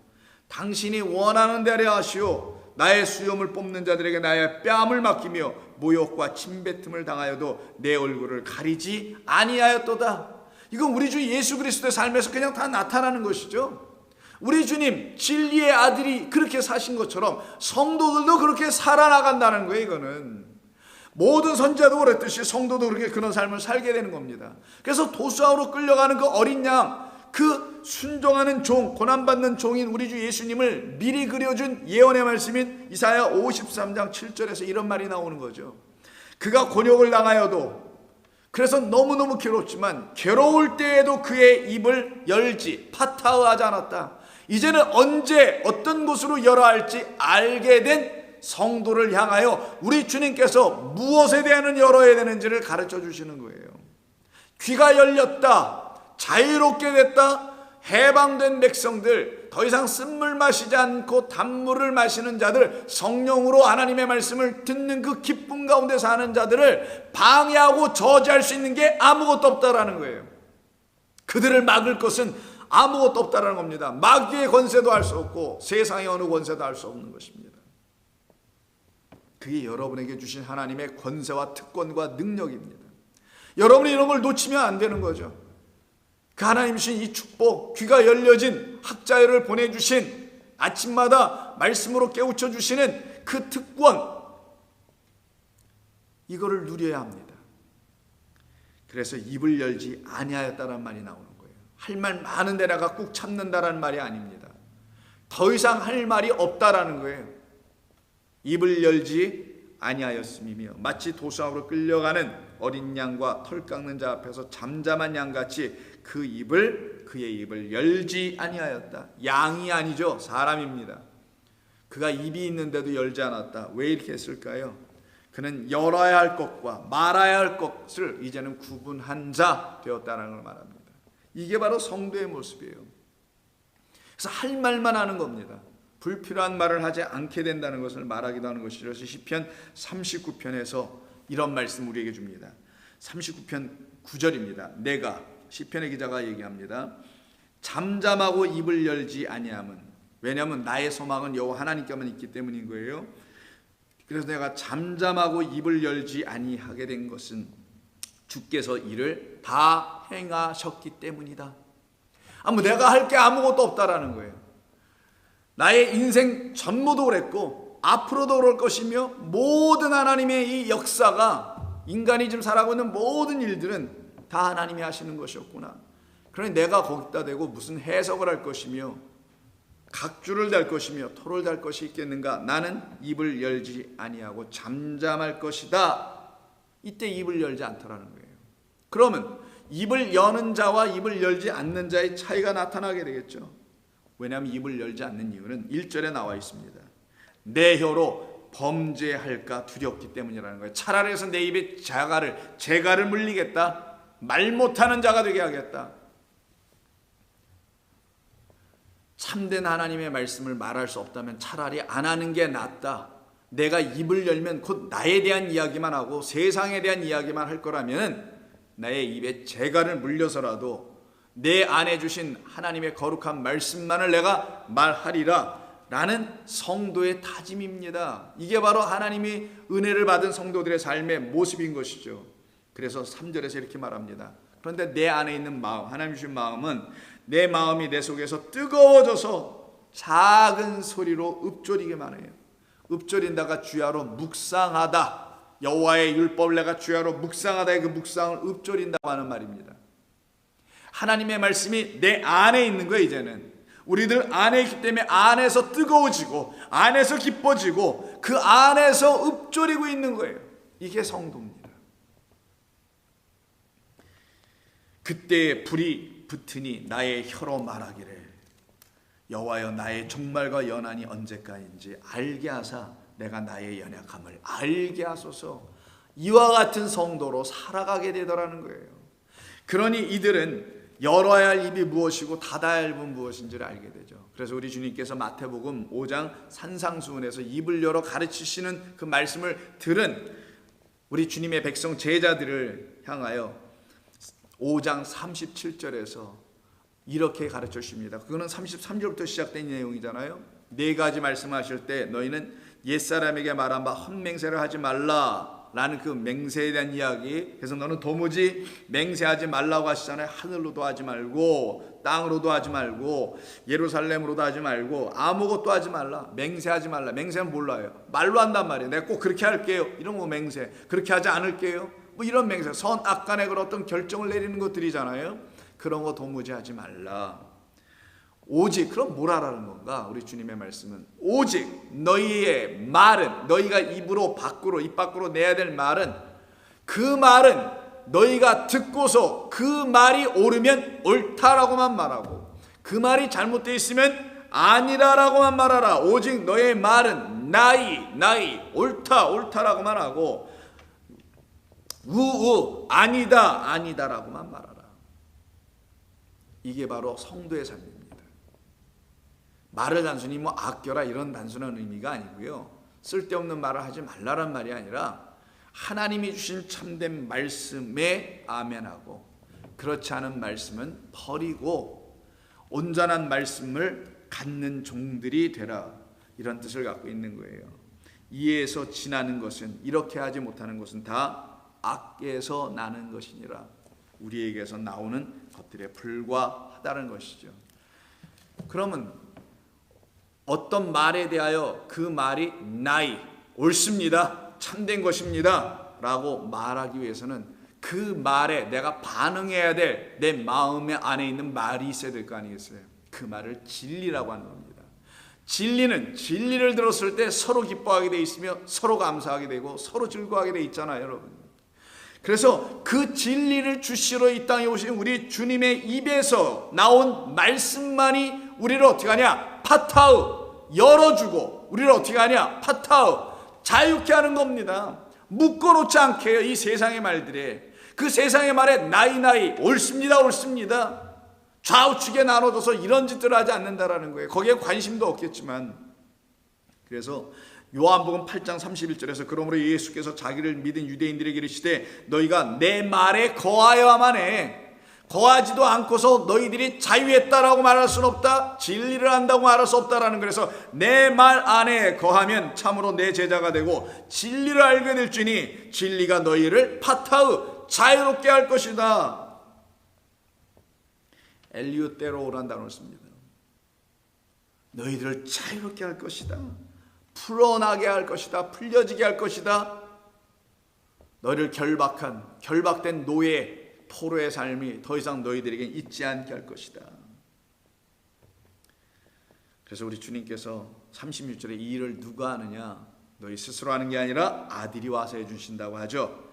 당신이 원하는 대로 하시오. 나의 수염을 뽑는 자들에게 나의 뺨을 맡기며 모욕과 침뱉음을 당하여도 내 얼굴을 가리지 아니하였도다. 이건 우리 주 예수 그리스도의 삶에서 그냥 다 나타나는 것이죠. 우리 주님 진리의 아들이 그렇게 사신 것처럼 성도들도 그렇게 살아나간다는 거예요. 이거는 모든 선지자도 그랬듯이 성도도 그렇게 그런 삶을 살게 되는 겁니다. 그래서 도수아우로 끌려가는 그 어린 양, 그 순종하는 종, 고난받는 종인 우리 주 예수님을 미리 그려준 예언의 말씀인 이사야 53장 7절에서 이런 말이 나오는 거죠. 그가 곤욕을 당하여도, 그래서 너무너무 괴롭지만 괴로울 때에도 그의 입을 열지 파타하지 않았다. 이제는 언제 어떤 곳으로 열어야 할지 알게 된 성도를 향하여 우리 주님께서 무엇에 대한 열어야 되는지를 가르쳐 주시는 거예요. 귀가 열렸다, 자유롭게 됐다, 해방된 백성들, 더 이상 쓴물 마시지 않고 단물을 마시는 자들, 성령으로 하나님의 말씀을 듣는 그 기쁨 가운데 사는 자들을 방해하고 저지할 수 있는 게 아무것도 없다라는 거예요. 그들을 막을 것은 아무것도 없다라는 겁니다. 마귀의 권세도 할 수 없고 세상의 어느 권세도 할 수 없는 것입니다. 그게 여러분에게 주신 하나님의 권세와 특권과 능력입니다. 여러분이 이런 걸 놓치면 안 되는 거죠. 그 하나님 주신 이 축복, 귀가 열려진 학자회를 보내주신, 아침마다 말씀으로 깨우쳐 주시는 그 특권, 이거를 누려야 합니다. 그래서 입을 열지 아니하였다는 말이 나오는 거예요. 할 말 많은데 내가 꾹 참는다라는 말이 아닙니다. 더 이상 할 말이 없다라는 거예요. 입을 열지 아니하였음이며 마치 도수함으로 끌려가는 어린 양과 털 깎는 자 앞에서 잠잠한 양같이 그의 입을 열지 아니하였다. 양이 아니죠, 사람입니다. 그가 입이 있는데도 열지 않았다. 왜 이렇게 했을까요? 그는 열어야 할 것과 말아야 할 것을 이제는 구분한 자 되었다는 걸 말합니다. 이게 바로 성도의 모습이에요. 그래서 할 말만 하는 겁니다. 불필요한 말을 하지 않게 된다는 것을 말하기도 하는 것이죠. 그래서 시편 39편에서 이런 말씀 우리에게 줍니다. 39편 9절입니다. 내가, 시편의 기자가 얘기합니다. 잠잠하고 입을 열지 아니함은, 왜냐하면 나의 소망은 여호와 하나님께만 있기 때문인 거예요. 그래서 내가 잠잠하고 입을 열지 아니하게 된 것은 주께서 이를 다 행하셨기 때문이다. 내가 할 게 아무것도 없다라는 거예요. 나의 인생 전부도 그랬고 앞으로도 그럴 것이며 모든 하나님의 이 역사가, 인간이 지금 살아가고 있는 모든 일들은 다 하나님이 하시는 것이었구나. 그러니 내가 거기다 대고 무슨 해석을 할 것이며 각주를 달 것이며 토를 달 것이 있겠는가. 나는 입을 열지 아니하고 잠잠할 것이다. 이때 입을 열지 않더라는 거예요. 그러면 입을 여는 자와 입을 열지 않는 자의 차이가 나타나게 되겠죠. 왜냐하면 입을 열지 않는 이유는 1절에 나와 있습니다. 내 혀로 범죄할까 두렵기 때문이라는 거예요. 차라리 해서 내 입에 재갈을 물리겠다. 말 못하는 자가 되게 하겠다. 참된 하나님의 말씀을 말할 수 없다면 차라리 안 하는 게 낫다. 내가 입을 열면 곧 나에 대한 이야기만 하고 세상에 대한 이야기만 할 거라면 나의 입에 재갈을 물려서라도 내 안에 주신 하나님의 거룩한 말씀만을 내가 말하리라 라는 성도의 다짐입니다. 이게 바로 하나님이 은혜를 받은 성도들의 삶의 모습인 것이죠. 그래서 3절에서 이렇게 말합니다. 그런데 내 안에 있는 마음, 하나님 주신 마음은 내 마음이 내 속에서 뜨거워져서 작은 소리로 읊조리기만 해요. 읊조린다가 주야로 묵상하다. 여호와의 율법을 내가 주야로 묵상하다의 그 묵상을 읊조린다고 하는 말입니다. 하나님의 말씀이 내 안에 있는 거예요. 이제는 우리들 안에 있기 때문에 안에서 뜨거워지고 안에서 기뻐지고 그 안에서 읊조리고 있는 거예요. 이게 성도입니다. 그때 불이 붙으니 나의 혀로 말하기를 여호와여 나의 종말과 연한이 언제까지인지 알게 하사 내가 나의 연약함을 알게 하소서. 이와 같은 성도로 살아가게 되더라는 거예요. 그러니 이들은 열어야 할 입이 무엇이고 닫아야 할 입은 무엇인지를 알게 되죠. 그래서 우리 주님께서 마태복음 5장 산상수훈에서 입을 열어 가르치시는 그 말씀을 들은 우리 주님의 백성 제자들을 향하여 5장 37절에서 이렇게 가르쳐 주십니다. 그거는 33절부터 시작된 내용이잖아요. 네 가지 말씀하실 때 너희는 옛사람에게 말한 바 헛맹세를 하지 말라 라는 그 맹세에 대한 이야기. 그래서 너는 도무지 맹세하지 말라고 하시잖아요. 하늘로도 하지 말고 땅으로도 하지 말고 예루살렘으로도 하지 말고 아무것도 하지 말라. 맹세하지 말라. 맹세는 몰라요. 말로 한단 말이에요. 내가 꼭 그렇게 할게요. 이런 거 맹세. 그렇게 하지 않을게요. 뭐 이런 맹세. 선악간에 그런 어떤 결정을 내리는 것들이잖아요. 그런 거 도무지 하지 말라. 오직 그럼 뭘 하라는 건가? 우리 주님의 말씀은 오직 너희의 말은 너희가 입 밖으로 내야 될 말은 그 말은 너희가 듣고서 그 말이 옳으면 옳다라고만 말하고 그 말이 잘못되어 있으면 아니라라고만 말하라. 오직 너희의 말은 나이 옳다라고만 하고 아니다라고만 말하라. 이게 바로 성도의 삶입니다. 말을 단순히 아껴라 이런 단순한 의미가 아니고요. 쓸데없는 말을 하지 말라란 말이 아니라 하나님이 주신 참된 말씀에 아멘하고 그렇지 않은 말씀은 버리고 온전한 말씀을 갖는 종들이 되라. 이런 뜻을 갖고 있는 거예요. 이에서 지나는 것은 이렇게 하지 못하는 것은 다 악에서 나는 것이니라. 우리에게서 나오는 것들에 불과하다는 것이죠. 그러면 어떤 말에 대하여 그 말이 옳습니다, 참된 것입니다 라고 말하기 위해서는 그 말에 내가 반응해야 될 내 마음의 안에 있는 말이 있어야 될 거 아니겠어요? 그 말을 진리라고 하는 겁니다. 진리는 진리를 들었을 때 서로 기뻐하게 돼 있으며 서로 감사하게 되고 서로 즐거워하게 돼 있잖아요, 여러분. 그래서 그 진리를 주시러 이 땅에 오신 우리 주님의 입에서 나온 말씀만이 우리를 어떻게 하냐? 파타우, 열어주고 우리를 어떻게 하냐? 파타우, 자유케 하는 겁니다. 묶어놓지 않게 해요. 이 세상의 말들에. 그 세상의 말에 나이 옳습니다 좌우측에 나눠져서 이런 짓들을 하지 않는다라는 거예요. 거기에 관심도 없겠지만. 그래서 요한복음 8장 31절에서 그러므로 예수께서 자기를 믿은 유대인들에게 이르시되 너희가 내 말에 거하여야만 해. 거하지도 않고서 너희들이 자유했다라고 말할 수는 없다. 진리를 안다고 말할 수 없다라는. 그래서 내 말 안에 거하면 참으로 내 제자가 되고 진리를 알게 될지니 진리가 너희를 파타우, 자유롭게 할 것이다. 엘리오테로라는 단어를 씁니다. 너희들을 자유롭게 할 것이다. 풀어나게 할 것이다. 풀려지게 할 것이다. 너희를 결박된 노예 포로의 삶이 더 이상 너희들에게 있지 않게 할 것이다. 그래서 우리 주님께서 36절에 이 일을 누가 하느냐? 너희 스스로 하는 게 아니라 아들이 와서 해주신다고 하죠.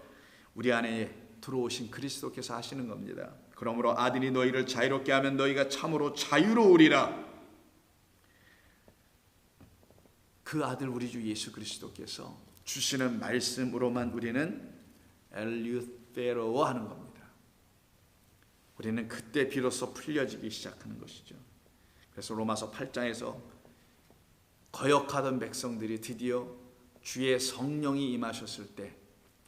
우리 안에 들어오신 그리스도께서 하시는 겁니다. 그러므로 아들이 너희를 자유롭게 하면 너희가 참으로 자유로우리라. 그 아들 우리 주 예수 그리스도께서 주시는 말씀으로만 우리는 엘리우테로 하는 겁니다. 우리는 그때 비로소 풀려지기 시작하는 것이죠. 그래서 로마서 8장에서 거역하던 백성들이 드디어 주의 성령이 임하셨을 때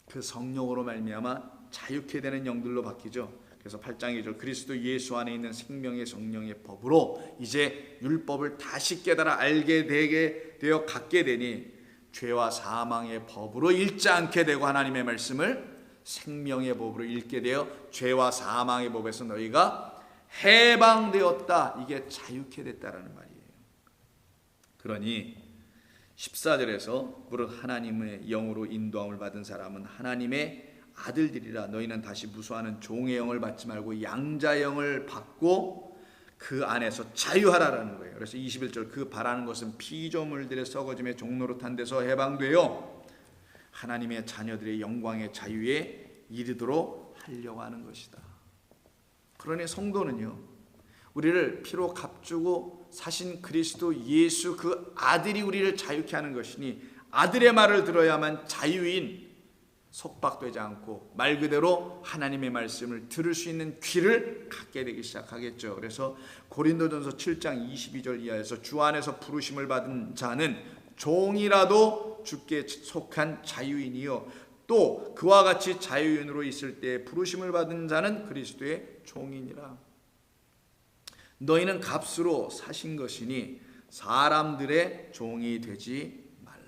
그 성령으로 말미암아 자유케 되는 영들로 바뀌죠. 그래서 8장 2절 그리스도 예수 안에 있는 생명의 성령의 법으로 이제 율법을 다시 깨달아 알게 되게 되어 갖게 되니 죄와 사망의 법으로 읽지 않게 되고 하나님의 말씀을 생명의 법으로 읽게 되어 죄와 사망의 법에서 너희가 해방되었다. 이게 자유케 됐다라는 말이에요. 그러니 14절에서 무릇 하나님의 영으로 인도함을 받은 사람은 하나님의 아들들이라. 너희는 다시 무수하는 종의 영을 받지 말고 양자의 영을 받고 그 안에서 자유하라라는 거예요. 그래서 21절 그 바라는 것은 피조물들의 썩어짐의 종노릇한 데서 해방되어 하나님의 자녀들의 영광의 자유에 이르도록 하려고 하는 것이다. 그러니 성도는요, 우리를 피로 값주고 사신 그리스도 예수 그 아들이 우리를 자유케 하는 것이니 아들의 말을 들어야만 자유인 속박되지 않고 말 그대로 하나님의 말씀을 들을 수 있는 귀를 갖게 되기 시작하겠죠. 그래서 고린도전서 7장 22절 이하에서 주 안에서 부르심을 받은 자는 종이라도 주께 속한 자유인이요 또 그와 같이 자유인으로 있을 때 부르심을 받은 자는 그리스도의 종이니라. 너희는 값으로 사신 것이니 사람들의 종이 되지 말라.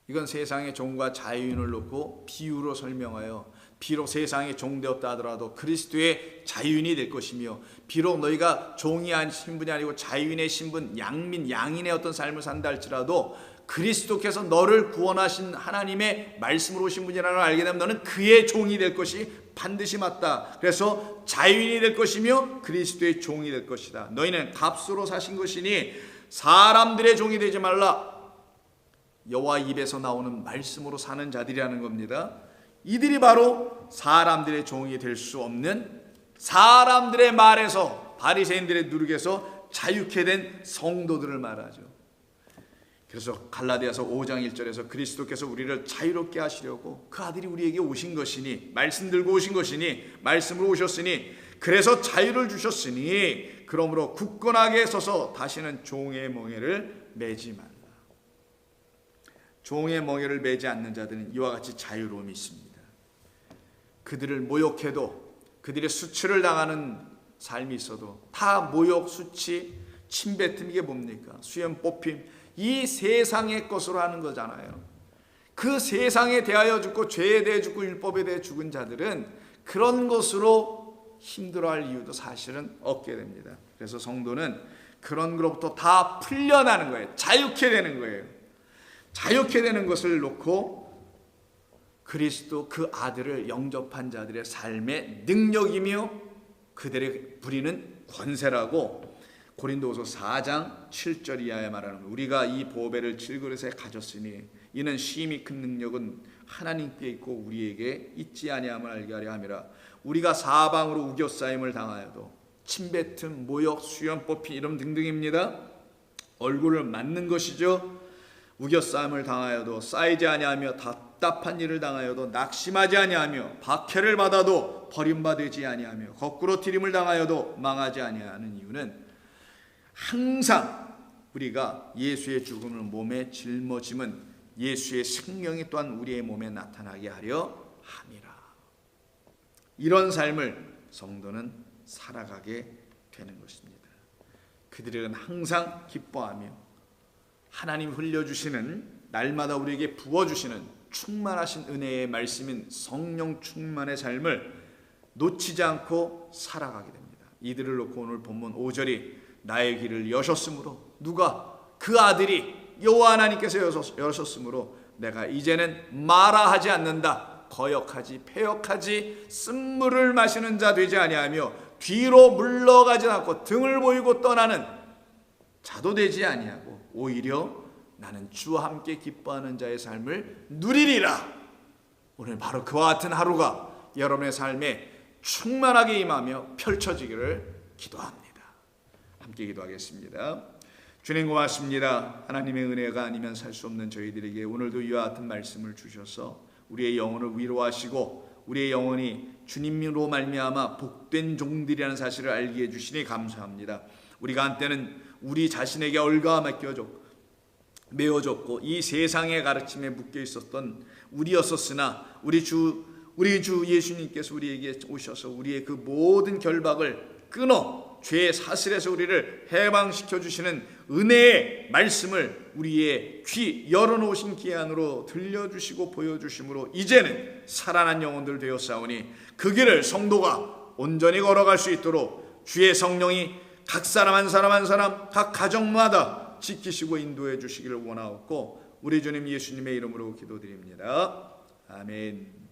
이건 세상의 종과 자유인을 놓고 비유로 설명하여 비록 세상의 종되었다 하더라도 그리스도의 자유인이 될 것이며 비록 너희가 종이 한 신분이 아니고 자유인의 신분, 양인의 어떤 삶을 산다 할지라도 그리스도께서 너를 구원하신 하나님의 말씀으로 오신 분이라는 걸 알게 되면 너는 그의 종이 될 것이 반드시 맞다. 그래서 자유인이 될 것이며 그리스도의 종이 될 것이다. 너희는 값으로 사신 것이니 사람들의 종이 되지 말라. 여호와 입에서 나오는 말씀으로 사는 자들이라는 겁니다. 이들이 바로 사람들의 종이 될 수 없는 사람들의 말에서 바리새인들의 누룩에서 자유케 된 성도들을 말하죠. 그래서 갈라디아서 5장 1절에서 그리스도께서 우리를 자유롭게 하시려고 그 아들이 우리에게 오신 것이니 말씀 들고 오신 것이니 말씀으로 오셨으니 그래서 자유를 주셨으니 그러므로 굳건하게 서서 다시는 종의 멍에를 매지 말라. 종의 멍에를 매지 않는 자들은 이와 같이 자유로움이 있습니다. 그들을 모욕해도 그들의 수치를 당하는 삶이 있어도 다 모욕, 수치, 침뱉음 이게 뭡니까? 수염 뽑힘 이 세상의 것으로 하는 거잖아요. 그 세상에 대하여 죽고 죄에 대해 죽고 율법에 대해 죽은 자들은 그런 것으로 힘들어할 이유도 사실은 없게 됩니다. 그래서 성도는 그런 것부터 다 풀려나는 거예요. 자유케 되는 거예요. 자유케 되는 것을 놓고 그리스도 그 아들을 영접한 자들의 삶의 능력이며 그들의 부리는 권세라고 고린도후서 4장 7절 이하에 말하는 거예요. 우리가 이 보배를 질그릇에 가졌으니 이는 심히 큰 능력은 하나님께 있고 우리에게 있지 아니함을 알게 하려 함이라. 우리가 사방으로 우겨싸임을 당하여도 침뱉음, 모욕, 수염 뽑힌 이름 등등입니다. 얼굴을 맞는 것이죠. 우겨싸임을 당하여도 쌓이지 아니하며 답답한 일을 당하여도 낙심하지 아니하며 박해를 받아도 버림받지 아니하며 거꾸로 디림을 당하여도 망하지 아니하는 이유는 항상 우리가 예수의 죽음을 몸에 짊어짐은 예수의 생명이 또한 우리의 몸에 나타나게 하려 함이라. 이런 삶을 성도는 살아가게 되는 것입니다. 그들은 항상 기뻐하며 하나님 흘려주시는 날마다 우리에게 부어주시는 충만하신 은혜의 말씀인 성령 충만의 삶을 놓치지 않고 살아가게 됩니다. 이들을 놓고 오늘 본문 5절이 나의 길을 여셨으므로 누가? 그 아들이 여호와 하나님께서 여셨으므로 내가 이제는 말아하지 않는다. 거역하지 패역하지 쓴물을 마시는 자 되지 아니하며 뒤로 물러가지 않고 등을 보이고 떠나는 자도 되지 아니하고 오히려 나는 주와 함께 기뻐하는 자의 삶을 누리리라. 오늘 바로 그와 같은 하루가 여러분의 삶에 충만하게 임하며 펼쳐지기를 기도합니다. 함께 기도하겠습니다. 주님 고맙습니다. 하나님의 은혜가 아니면 살 수 없는 저희들에게 오늘도 이와 같은 말씀을 주셔서 우리의 영혼을 위로하시고 우리의 영혼이 주님으로 말미암아 복된 종들이라는 사실을 알게 해주시니 감사합니다. 우리가 한때는 우리 자신에게 얼가 메어졌고 이 세상의 가르침에 묶여 있었던 우리였었으나 우리 주 예수님께서 우리에게 오셔서 우리의 그 모든 결박을 끊어 죄의 사슬에서 우리를 해방시켜 주시는 은혜의 말씀을 우리의 귀 열어놓으신 기안으로 들려주시고 보여주심으로 이제는 살아난 영혼들 되었사오니 그 길을 성도가 온전히 걸어갈 수 있도록 주의 성령이 각 사람 한 사람 각 가정마다 지키시고 인도해 주시기를 원하옵고 우리 주님 예수님의 이름으로 기도드립니다. 아멘.